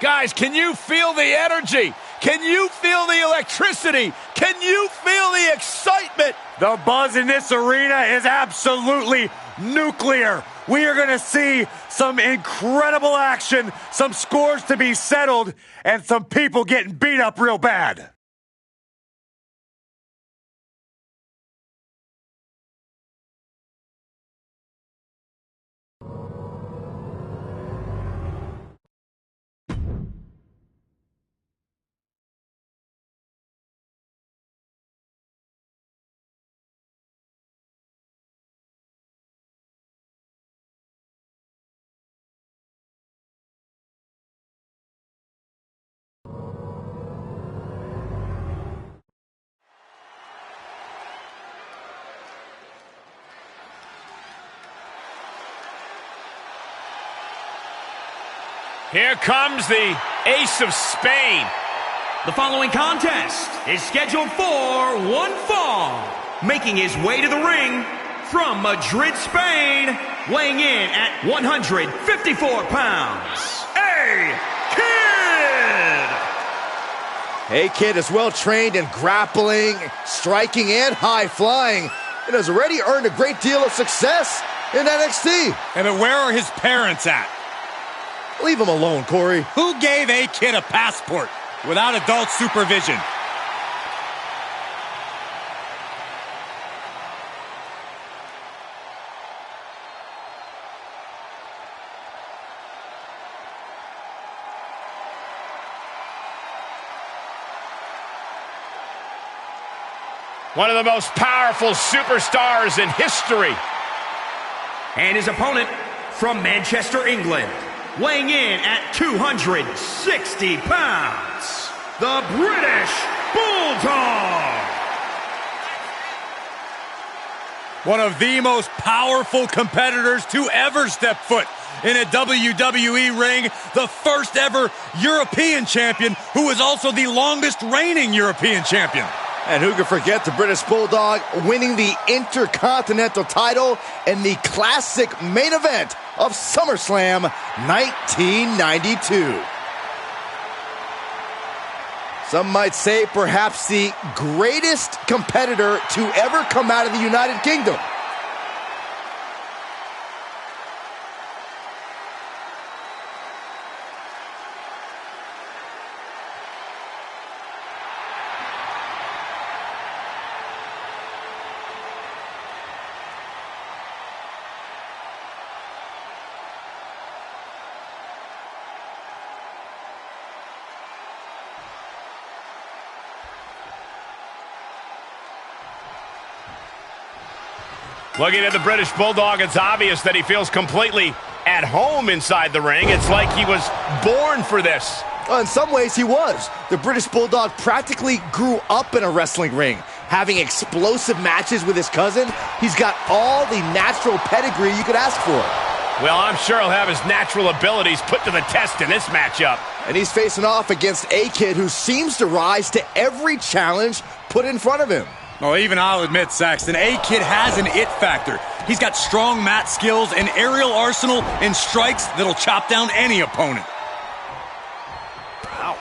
Guys, can you feel the energy? Can you feel the electricity? Can you feel the excitement? The buzz in this arena is absolutely nuclear. We are going to see some incredible action, some scores to be settled, and some people getting beat up real bad. Here comes the Ace of Spain. The following contest is scheduled for one fall. Making his way to the ring from Madrid, Spain, weighing in at 154 pounds, A-Kid! A-Kid is well trained in grappling, striking, and high flying, and has already earned a great deal of success in NXT. And where are his parents at? Leave him alone, Corey. Who gave A-Kid a passport without adult supervision? One of the most powerful superstars in history. And his opponent from Manchester, England, weighing in at 260 pounds, the British Bulldog. One of the most powerful competitors to ever step foot in a WWE ring, the first ever European champion, who is also the longest reigning European champion. And who could forget the British Bulldog winning the Intercontinental title in the classic main event of SummerSlam 1992. Some might say perhaps the greatest competitor to ever come out of the United Kingdom. Looking at the British Bulldog, it's obvious that he feels completely at home inside the ring. It's like he was born for this. In some ways, he was. The British Bulldog practically grew up in a wrestling ring, having explosive matches with his cousin. He's got all the natural pedigree you could ask for. Well, I'm sure he'll have his natural abilities put to the test in this matchup. And he's facing off against A-Kid, who seems to rise to every challenge put in front of him. Well, even I'll admit, Saxton, A-Kid has an it factor. He's got strong mat skills, an aerial arsenal, and strikes that'll chop down any opponent. Ouch.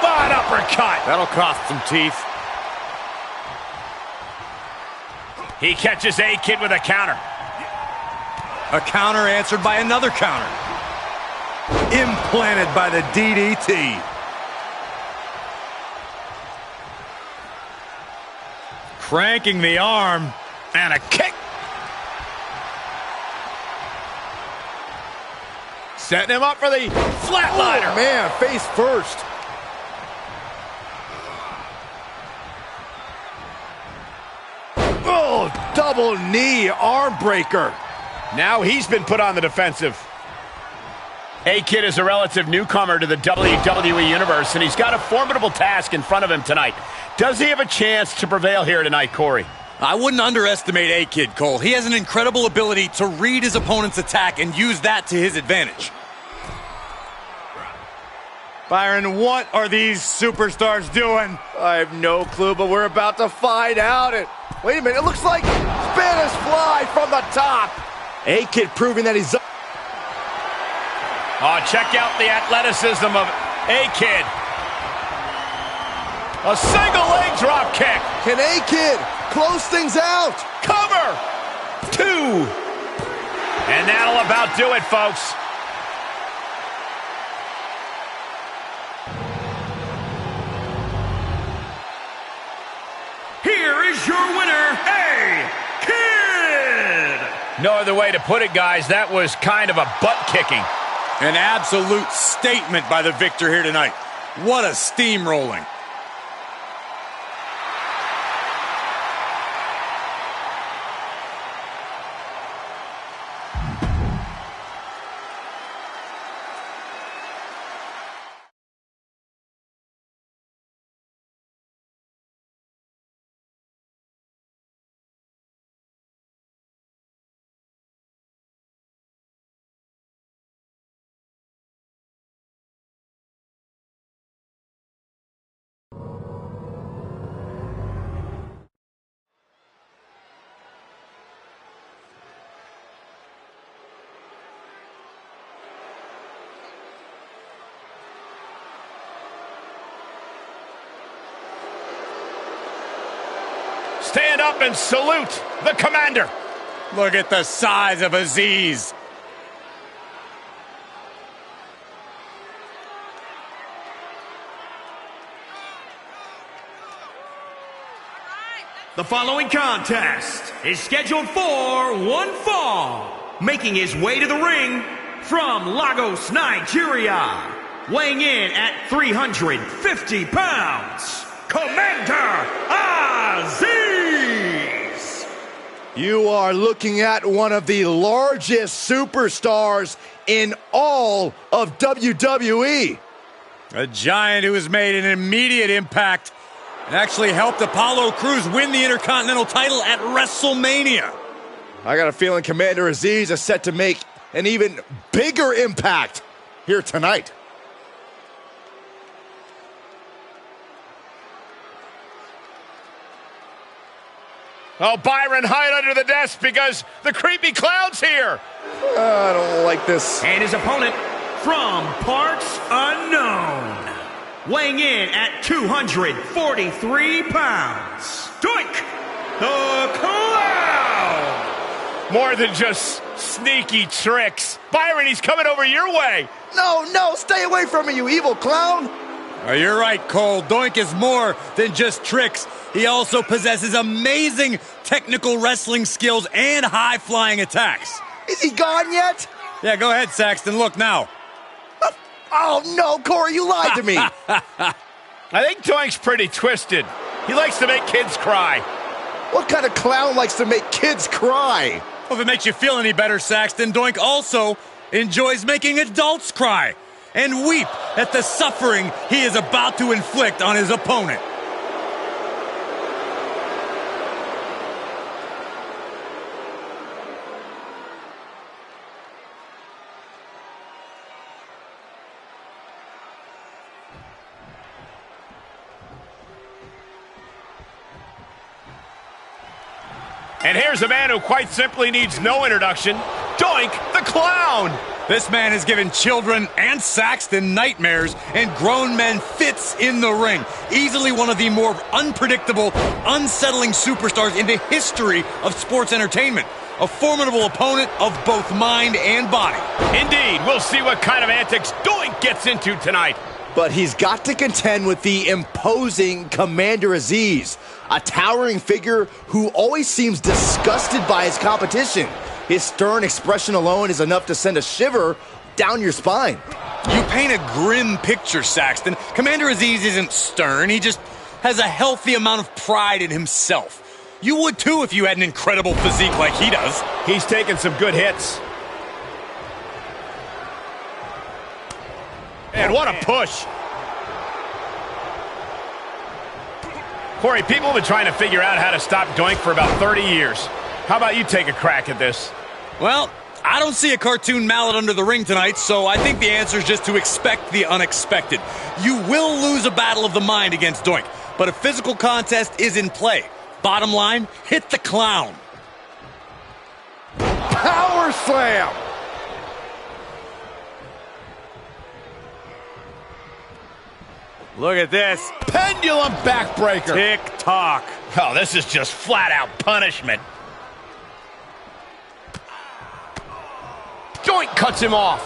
An uppercut. That'll cost some teeth. He catches A-Kid with a counter. A counter answered by another counter. Implanted by the DDT. Cranking the arm. And a kick. Setting him up for the flatliner. Oh, man, face first. Oh, double knee arm breaker. Now he's been put on the defensive. A-Kid is a relative newcomer to the WWE Universe, and he's got a formidable task in front of him tonight. Does he have a chance to prevail here tonight, Corey? I wouldn't underestimate A-Kid, Cole. He has an incredible ability to read his opponent's attack and use that to his advantage. Byron, what are these superstars doing? I have no clue, but we're about to find out. Wait a minute, it looks like Spanish Fly from the top. A-Kid proving that he's up. Oh, check out the athleticism of A-Kid. A single leg drop kick. Can A-Kid close things out? Cover. 2. And that'll about do it, folks. Here is your winner, A-Kid. No other way to put it, guys. That was kind of a butt-kicking. An absolute statement by the victor here tonight. What a steamrolling. Stand up and salute the commander. Look at the size of Aziz. The following contest is scheduled for one fall. Making his way to the ring from Lagos, Nigeria. Weighing in at 350 pounds, Commander Aziz! You are looking at one of the largest superstars in all of WWE. A giant who has made an immediate impact and actually helped Apollo Crews win the Intercontinental title at WrestleMania. I got a feeling Commander Aziz is set to make an even bigger impact here tonight. Oh, Byron, hide under the desk because the creepy clown's here. I don't like this. And his opponent from parts unknown. Weighing in at 243 pounds, Doink the Clown! More than just sneaky tricks. Byron, he's coming over your way. No, stay away from me, you evil clown. Oh, you're right, Cole. Doink is more than just tricks. He also possesses amazing technical wrestling skills and high-flying attacks. Is he gone yet? Yeah, go ahead, Saxton. Look now. Oh, no, Corey, you lied to me. I think Doink's pretty twisted. He likes to make kids cry. What kind of clown likes to make kids cry? Well, if it makes you feel any better, Saxton, Doink also enjoys making adults cry and weep at the suffering he is about to inflict on his opponent. And here's a man who quite simply needs no introduction, Doink the Clown. This man has given children and Saxton nightmares and grown men fits in the ring. Easily one of the more unpredictable, unsettling superstars in the history of sports entertainment. A formidable opponent of both mind and body. Indeed, we'll see what kind of antics Doink gets into tonight. But he's got to contend with the imposing Commander Aziz, a towering figure who always seems disgusted by his competition. His stern expression alone is enough to send a shiver down your spine. You paint a grim picture, Saxton. Commander Aziz isn't stern. He just has a healthy amount of pride in himself. You would too if you had an incredible physique like he does. He's taking some good hits. And what a push. Corey, people have been trying to figure out how to stop Doink for about 30 years. How about you take a crack at this? Well, I don't see a cartoon mallet under the ring tonight, so I think the answer is just to expect the unexpected. You will lose a battle of the mind against Doink, but a physical contest is in play. Bottom line, hit the clown. Power slam! Look at this. Pendulum backbreaker. Tick-tock. Oh, this is just flat-out punishment. Joint cuts him off.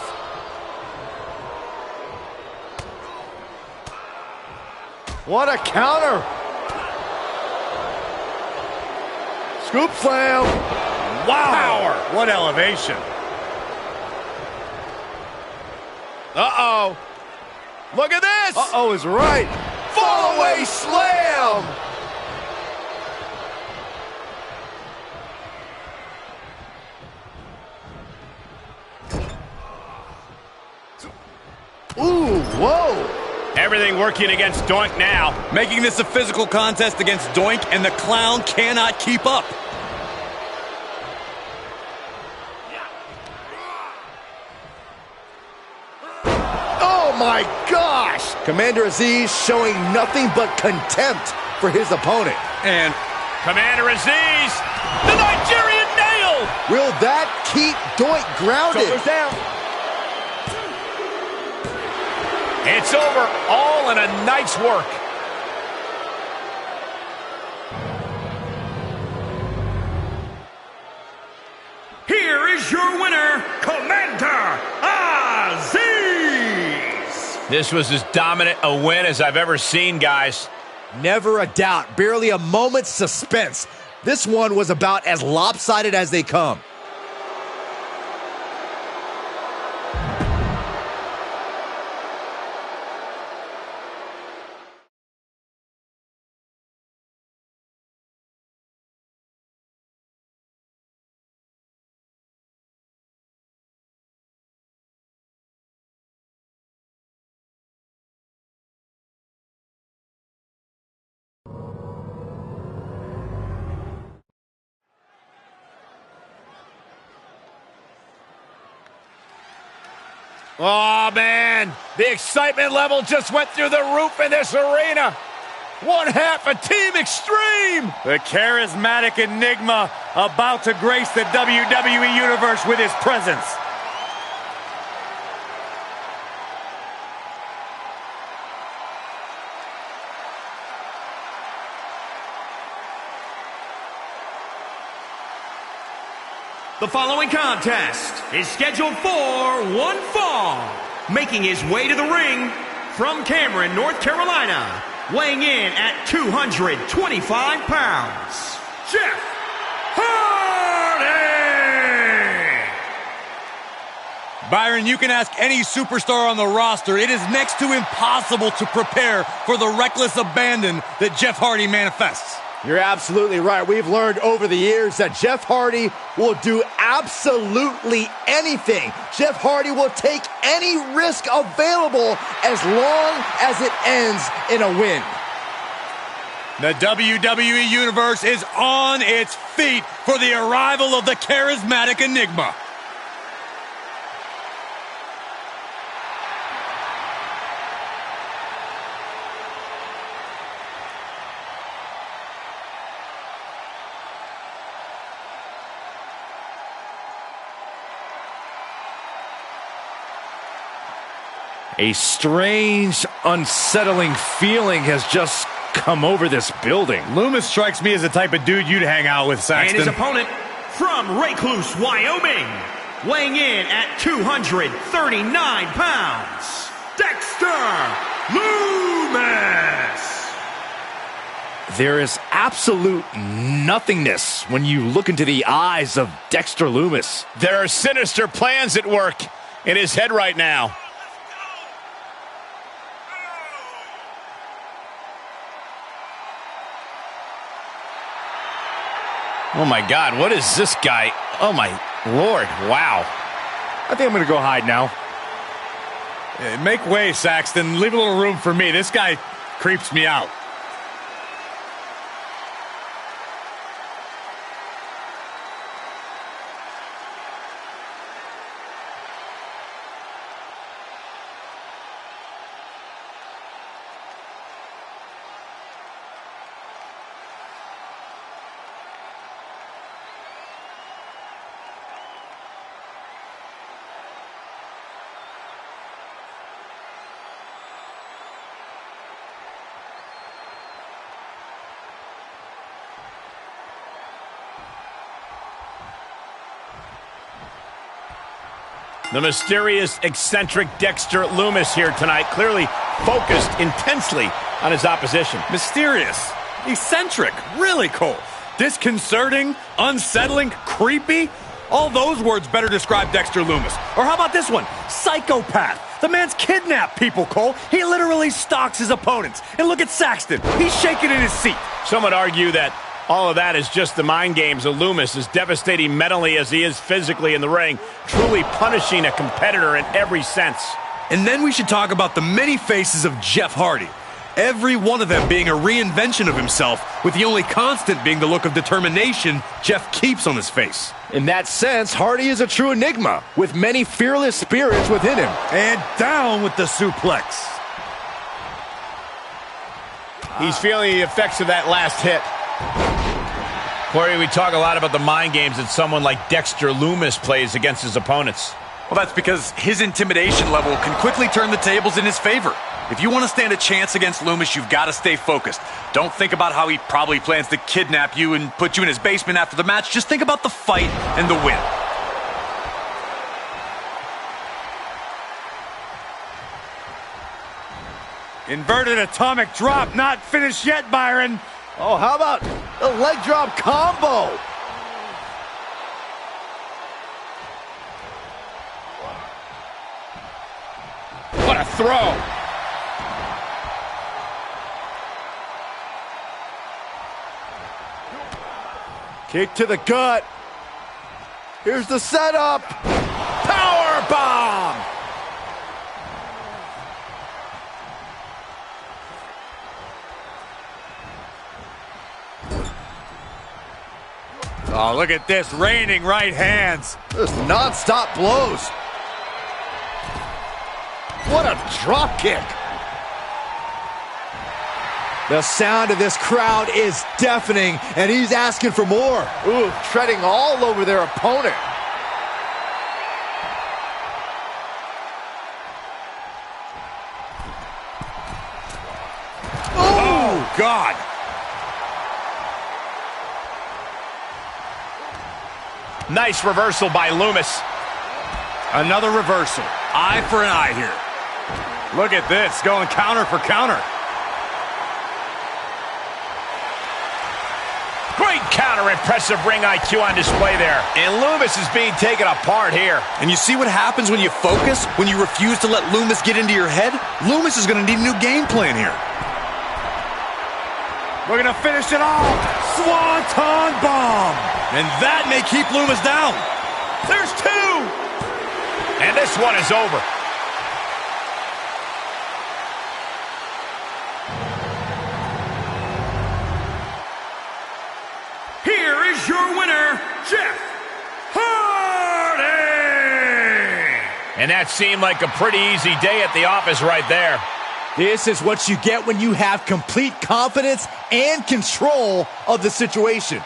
What a counter. Scoop slam. Wow. Power. What elevation. Uh-oh. Look at this. Uh-oh is right. Fall away slam. Ooh, whoa. Everything working against Doink now. Making this a physical contest against Doink, and the clown cannot keep up. Oh my gosh! Commander Aziz showing nothing but contempt for his opponent. And Commander Aziz, the Nigerian nail. Will that keep Doink grounded? Shoulders down. It's over, all in a night's work. Here is your winner, Commander Aziz! This was as dominant a win as I've ever seen, guys. Never a doubt, barely a moment's suspense. This one was about as lopsided as they come. Oh, man. The excitement level just went through the roof in this arena. One half of Team Extreme. The charismatic enigma about to grace the WWE Universe with his presence. The following contest is scheduled for one fall. Making his way to the ring from Cameron, North Carolina, weighing in at 225 pounds, Jeff Hardy! Byron, you can ask any superstar on the roster. It is next to impossible to prepare for the reckless abandon that Jeff Hardy manifests. You're absolutely right. We've learned over the years that Jeff Hardy will do absolutely anything. Jeff Hardy will take any risk available as long as it ends in a win. The WWE Universe is on its feet for the arrival of the charismatic enigma. A strange, unsettling feeling has just come over this building. Loomis strikes me as the type of dude you'd hang out with, Saxton. And his opponent from Recluse, Wyoming, weighing in at 239 pounds, Dexter Loomis. There is absolute nothingness when you look into the eyes of Dexter Loomis. There are sinister plans at work in his head right now. Oh, my God, what is this guy? Oh, my Lord, wow. I think I'm going to go hide now. Make way, Saxton. Leave a little room for me. This guy creeps me out. The mysterious, eccentric Dexter Lumis here tonight, clearly focused intensely on his opposition. Mysterious, eccentric, really cool. Disconcerting, unsettling, creepy. All those words better describe Dexter Lumis. Or how about this one? Psychopath. The man's kidnapped people, Cole. He literally stalks his opponents. And look at Saxton. He's shaking in his seat. Some would argue that all of that is just the mind games of Lumis, as devastating mentally as he is physically in the ring, truly punishing a competitor in every sense. And then we should talk about the many faces of Jeff Hardy. Every one of them being a reinvention of himself, with the only constant being the look of determination Jeff keeps on his face. In that sense, Hardy is a true enigma, with many fearless spirits within him. And down with the suplex. He's feeling the effects of that last hit. Corey, we talk a lot about the mind games that someone like Dexter Lumis plays against his opponents. Well, that's because his intimidation level can quickly turn the tables in his favor. If you want to stand a chance against Lumis, you've got to stay focused. Don't think about how he probably plans to kidnap you and put you in his basement after the match. Just think about the fight and the win. Inverted atomic drop, not finished yet, Byron. Oh, how about the leg drop combo? What a throw! Kick to the gut. Here's the setup. Power bomb. Oh, look at this, raining right hands. Just non-stop blows. What a drop kick. The sound of this crowd is deafening, and he's asking for more. Ooh, treading all over their opponent. Oh, God. Nice reversal by Lumis. Another reversal. Eye for an eye here. Look at this, going counter for counter. Great counter, impressive ring IQ on display there. And Lumis is being taken apart here. And you see what happens when you focus? When you refuse to let Lumis get into your head? Lumis is going to need a new game plan here. We're going to finish it off. Swanton bomb. And that may keep Lumis down. There's two. And this one is over. Here is your winner, Jeff Hardy! And that seemed like a pretty easy day at the office right there. This is what you get when you have complete confidence and control of the situation.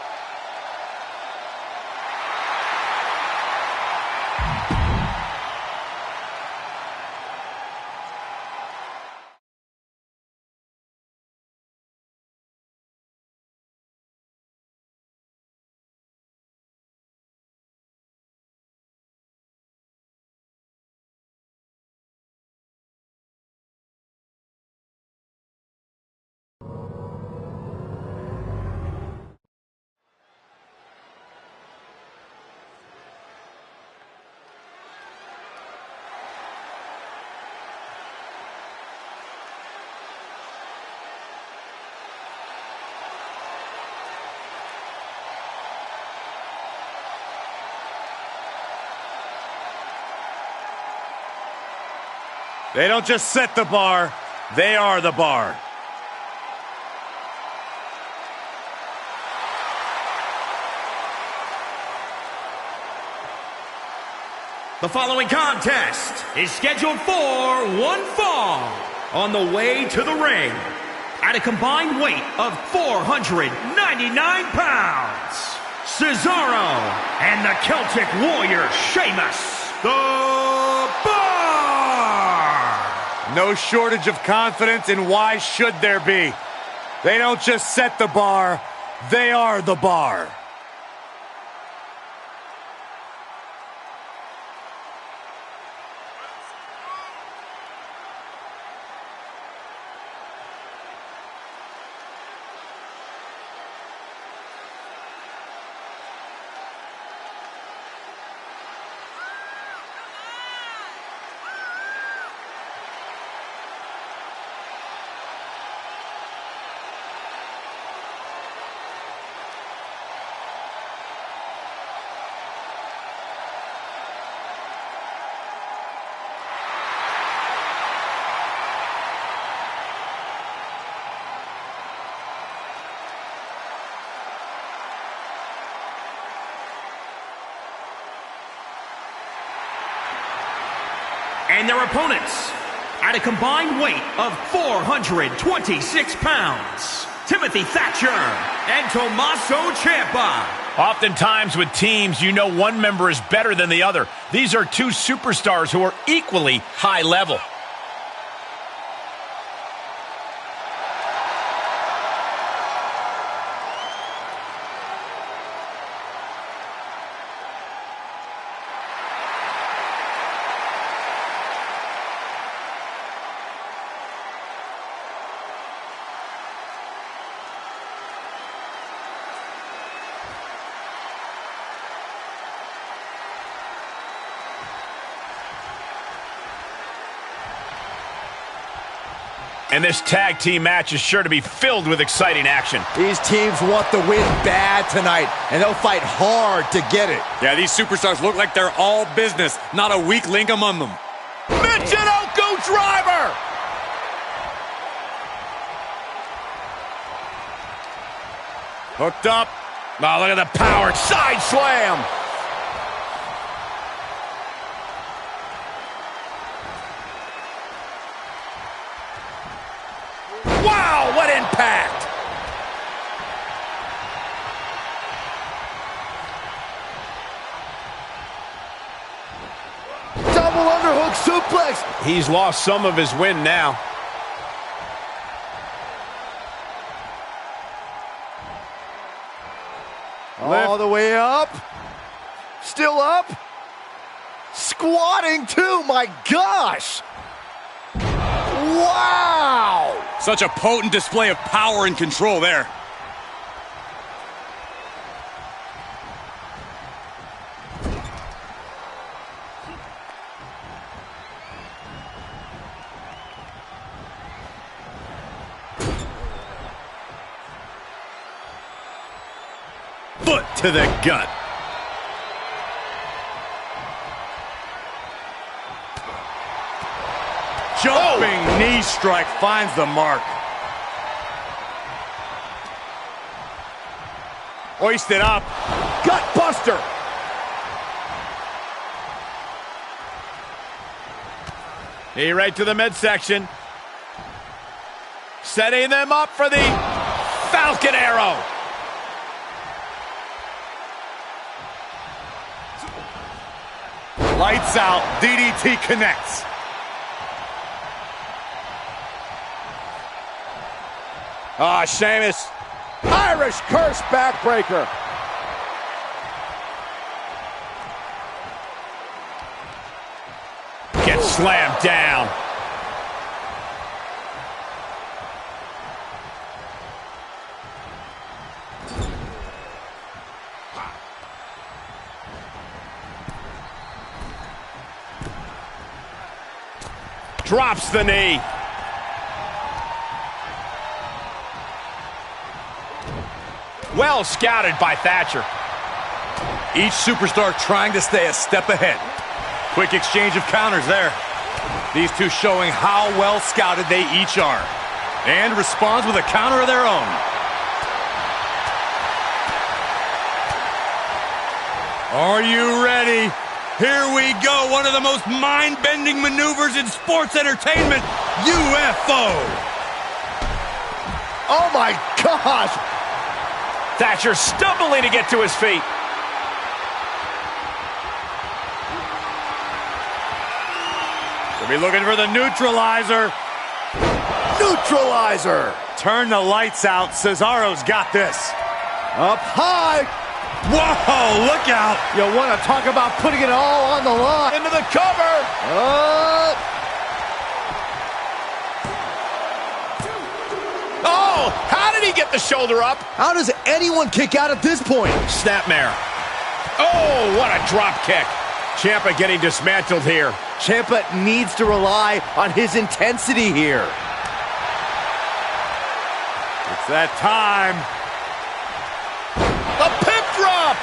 They don't just set the bar, they are the bar. The following contest is scheduled for one fall on the way to the ring at a combined weight of 499 pounds. Cesaro and the Celtic Warrior Sheamus, the Bar! No shortage of confidence, and why should there be? They don't just set the bar, they are the bar. And their opponents, at a combined weight of 426 pounds, Timothy Thatcher and Tommaso Ciampa. Oftentimes with teams, you know one member is better than the other. These are two superstars who are equally high level. And this tag team match is sure to be filled with exciting action. These teams want the win bad tonight, and they'll fight hard to get it. Yeah, these superstars look like they're all business, not a weak link among them. Michinoku driver! Hooked up. Oh, look at the power. Side slam! Wow, what impact! Double underhook suplex. He's lost some of his wind now. All the way up. Still up. Squatting too, my gosh. Wow! Such a potent display of power and control there. Foot to the gut. Jumping knee strike finds the mark. Hoisted up. Gut buster. Knee right to the midsection. Setting them up for the Falcon Arrow. Lights out. DDT connects. Ah, Sheamus. Irish curse backbreaker. Gets slammed down. Drops the knee. Well scouted by Thatcher. Each superstar trying to stay a step ahead. Quick exchange of counters there. These two showing how well scouted they each are. And responds with a counter of their own. Are you ready? Here we go. One of the most mind-bending maneuvers in sports entertainment. UFO. Oh my gosh. Thatcher stumbling to get to his feet. We'll be looking for the neutralizer. Neutralizer. Turn the lights out. Cesaro's got this. Up high. Whoa, look out. You want to talk about putting it all on the line. Into the cover. Oh, how did he get the shoulder up? How does anyone kick out at this point? Snapmare. Oh, what a drop kick. Ciampa getting dismantled here. Ciampa needs to rely on his intensity here. It's that time. The pip drop.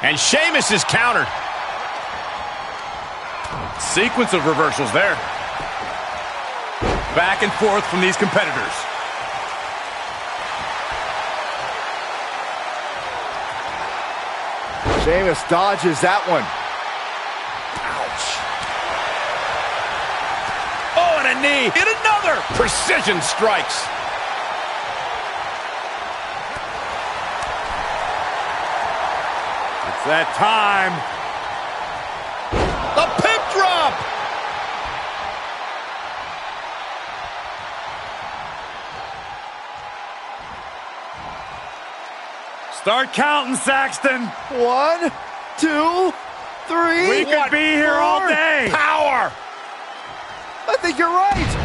And Sheamus is countered. Sequence of reversals there. Back and forth from these competitors. Sheamus dodges that one. Oh, and a knee. And another. Precision strikes. It's that time. The pip drop. Start counting, Saxton. 1, 2, 3. We could be here all day. Power. I think you're right.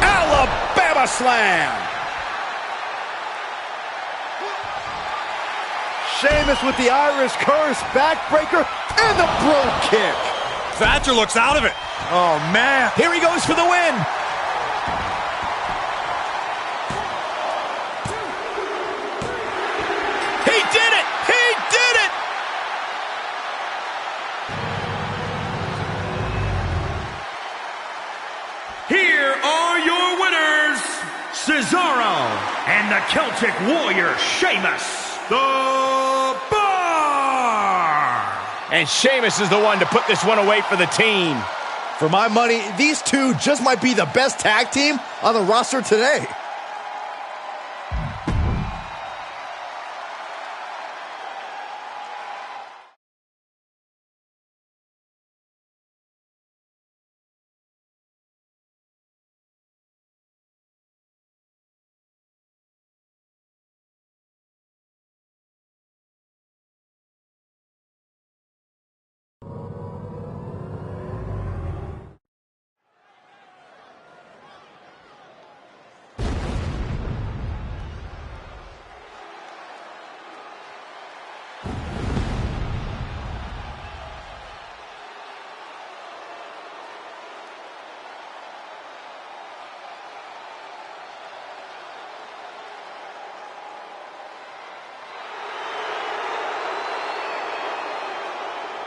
Alabama slam. Sheamus with the Irish curse, backbreaker, and the Bro kick. Thatcher looks out of it. Oh, man. Here he goes for the win. He did it. He did it. Here are your winners, Cesaro and the Celtic Warrior Sheamus, the Bar. And Sheamus is the one to put this one away for the team. For my money, these two just might be the best tag team on the roster today.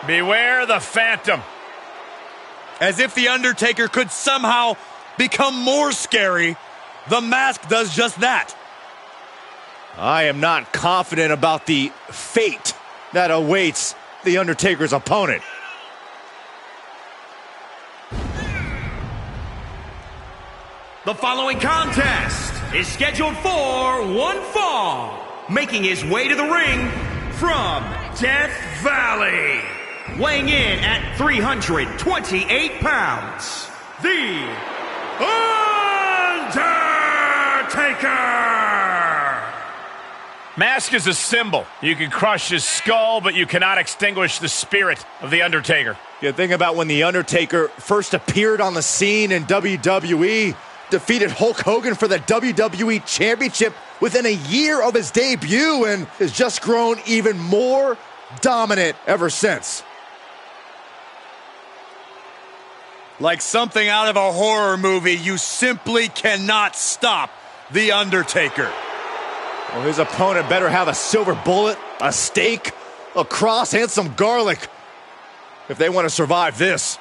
Beware the Phantom. As if The Undertaker could somehow become more scary, the mask does just that. I am not confident about the fate that awaits The Undertaker's opponent. The following contest is scheduled for one fall. Making his way to the ring from Death Valley, weighing in at 328 pounds, The Undertaker! Mask is a symbol. You can crush his skull, but you cannot extinguish the spirit of The Undertaker. You think about when The Undertaker first appeared on the scene in WWE, defeated Hulk Hogan for the WWE Championship within a year of his debut, and has just grown even more dominant ever since. Like something out of a horror movie, you simply cannot stop The Undertaker. Well, his opponent better have a silver bullet, a steak, a cross, and some garlic if they want to survive this.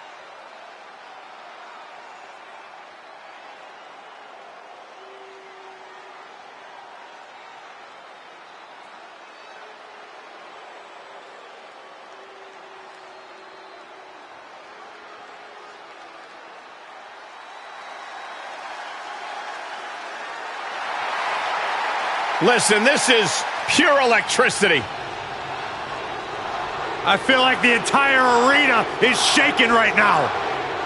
Listen, this is pure electricity. I feel like the entire arena is shaking right now.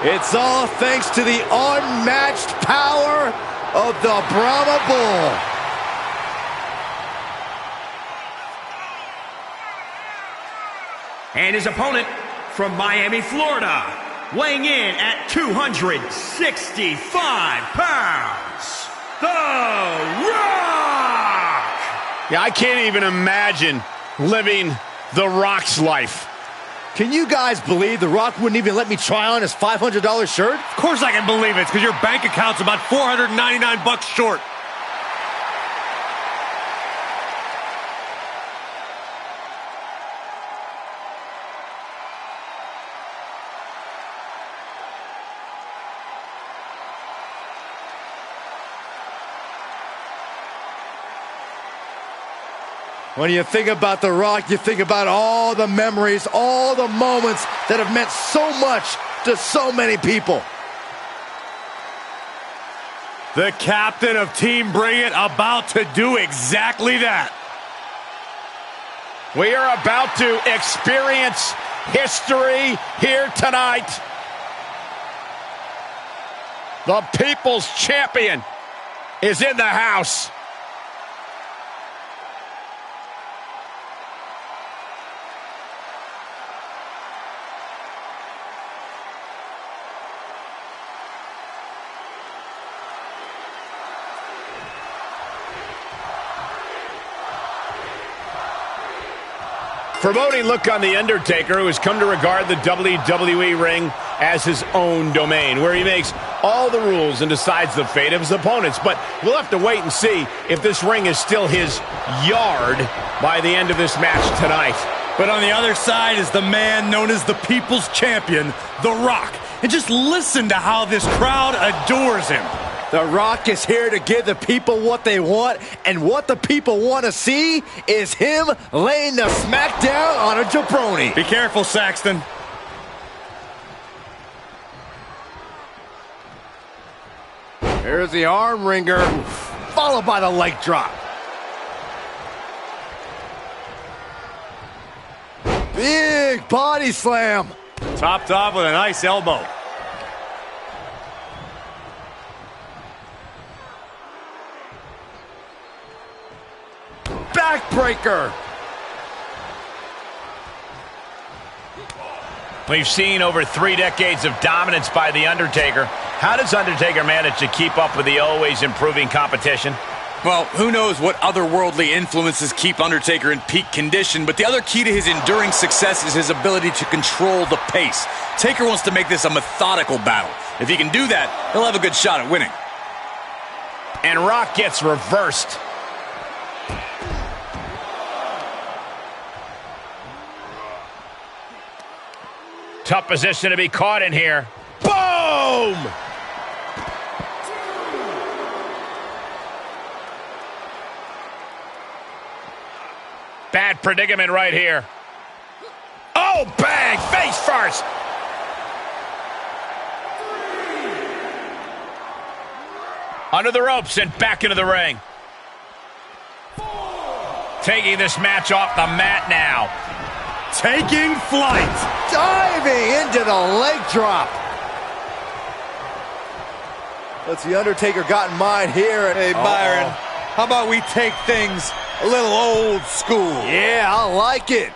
It's all thanks to the unmatched power of the Brahma Bull. And his opponent from Miami, Florida, weighing in at 265 pounds, The Rock! Yeah, I can't even imagine living The Rock's life. Can you guys believe The Rock wouldn't even let me try on his $500 shirt? Of course I can believe it, because your bank account's about $499 short. When you think about The Rock, you think about all the memories, all the moments that have meant so much to so many people. The captain of Team Bring It about to do exactly that. We are about to experience history here tonight. The People's Champion is in the house. Promoting look on The Undertaker, who has come to regard the WWE ring as his own domain, where he makes all the rules and decides the fate of his opponents. But we'll have to wait and see if this ring is still his yard by the end of this match tonight. But on the other side is the man known as the People's Champion, The Rock. And just listen to how this crowd adores him. The Rock is here to give the people what they want, and what the people want to see is him laying the smackdown on a jabroni. Be careful, Saxton. Here's the arm wringer, followed by the leg drop. Big body slam. Topped off with a nice elbow. Backbreaker. We've seen over 3 decades of dominance by The Undertaker. How does Undertaker manage to keep up with the always improving competition? Well, who knows what otherworldly influences keep Undertaker in peak condition, but the other key to his enduring success is his ability to control the pace. Taker wants to make this a methodical battle. If he can do that, he'll have a good shot at winning. And Rock gets reversed. Tough position to be caught in here. Boom! Bad predicament right here. Oh, bang! Face first! Under the ropes and back into the ring. Taking this match off the mat now. Taking flight. Diving into the leg drop. What's The Undertaker got in mind here? Hey, Byron, how about we take things a little old school? Yeah, I like it.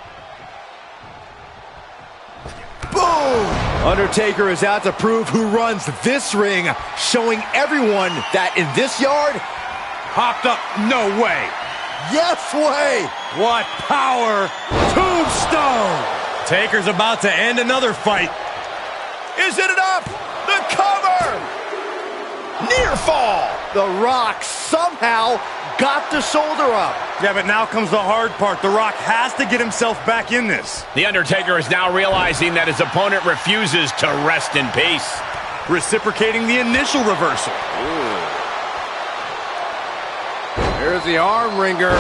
Boom! Undertaker is out to prove who runs this ring, showing everyone that in this yard, Hopped up. No way. yes way! What power. Tombstone. Taker's about to end another fight. Is it enough? The cover! Near fall! The Rock somehow got the shoulder up. Yeah, but now comes the hard part. The Rock has to get himself back in this. The Undertaker is now realizing that his opponent refuses to rest in peace. Reciprocating the initial reversal. Here's the arm wringer,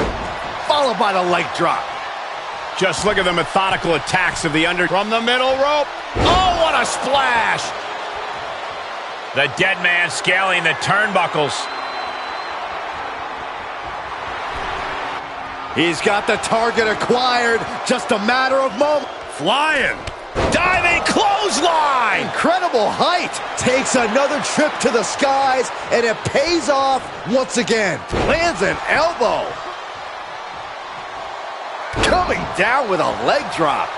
followed by the leg drop. Just look at the methodical attacks of the Undertaker. From the middle rope. Oh, what a splash! The dead man scaling the turnbuckles. He's got the target acquired, just a matter of moments. Flying. Diving clothesline! Incredible height. Takes another trip to the skies, and it pays off once again. Lands an elbow. Coming down with a leg drop.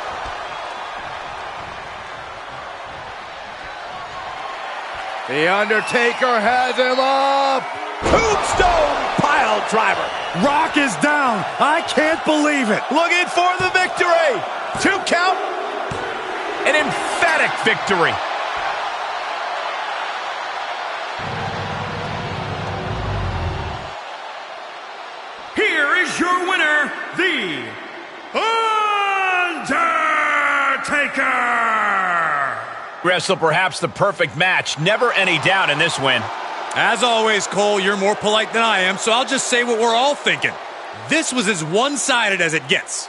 The Undertaker has him up. Tombstone pile driver. Rock is down. I can't believe it. Looking for the victory. 2 count. An emphatic victory. Here is your winner, The Undertaker! Wrestle perhaps the perfect match. Never any doubt in this win. As always, Cole, you're more polite than I am, so I'll just say what we're all thinking. This was as one-sided as it gets.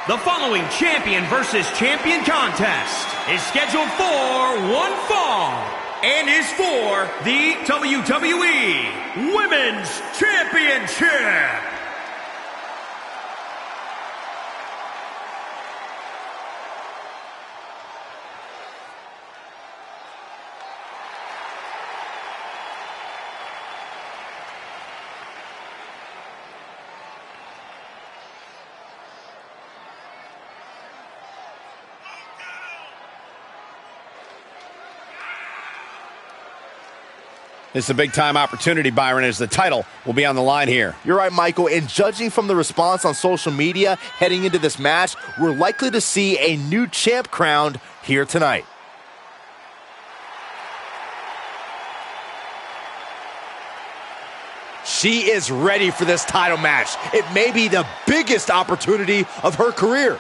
The following champion versus champion contest is scheduled for one fall and is for the WWE Women's Championship. This is a big-time opportunity, Byron, as the title will be on the line here. You're right, Michael, and judging from the response on social media heading into this match, we're likely to see a new champ crowned here tonight. She is ready for this title match. It may be the biggest opportunity of her career.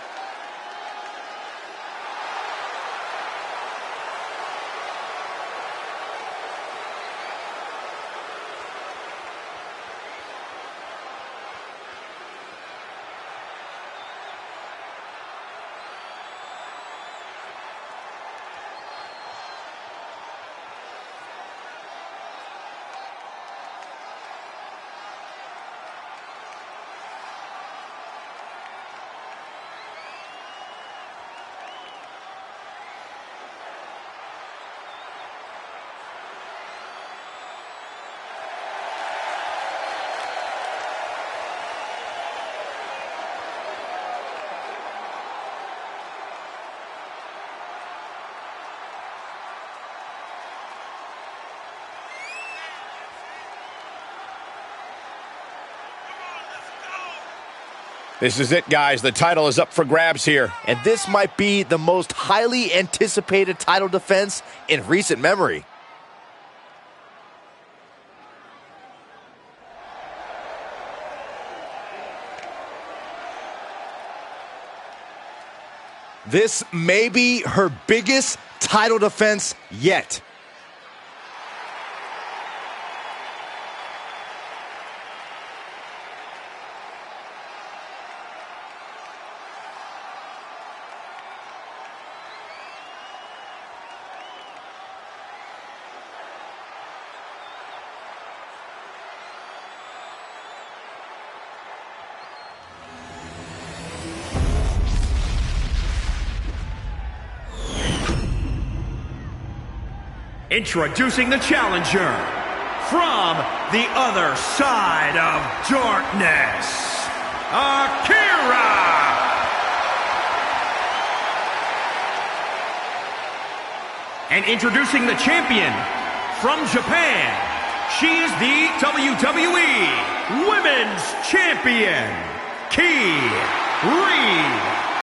This is it, guys. The title is up for grabs here. And this might be the most highly anticipated title defense in recent memory. This may be her biggest title defense yet. Introducing the challenger from the other side of darkness, Akira! And introducing the champion from Japan, she's the WWE Women's Champion, Kairi.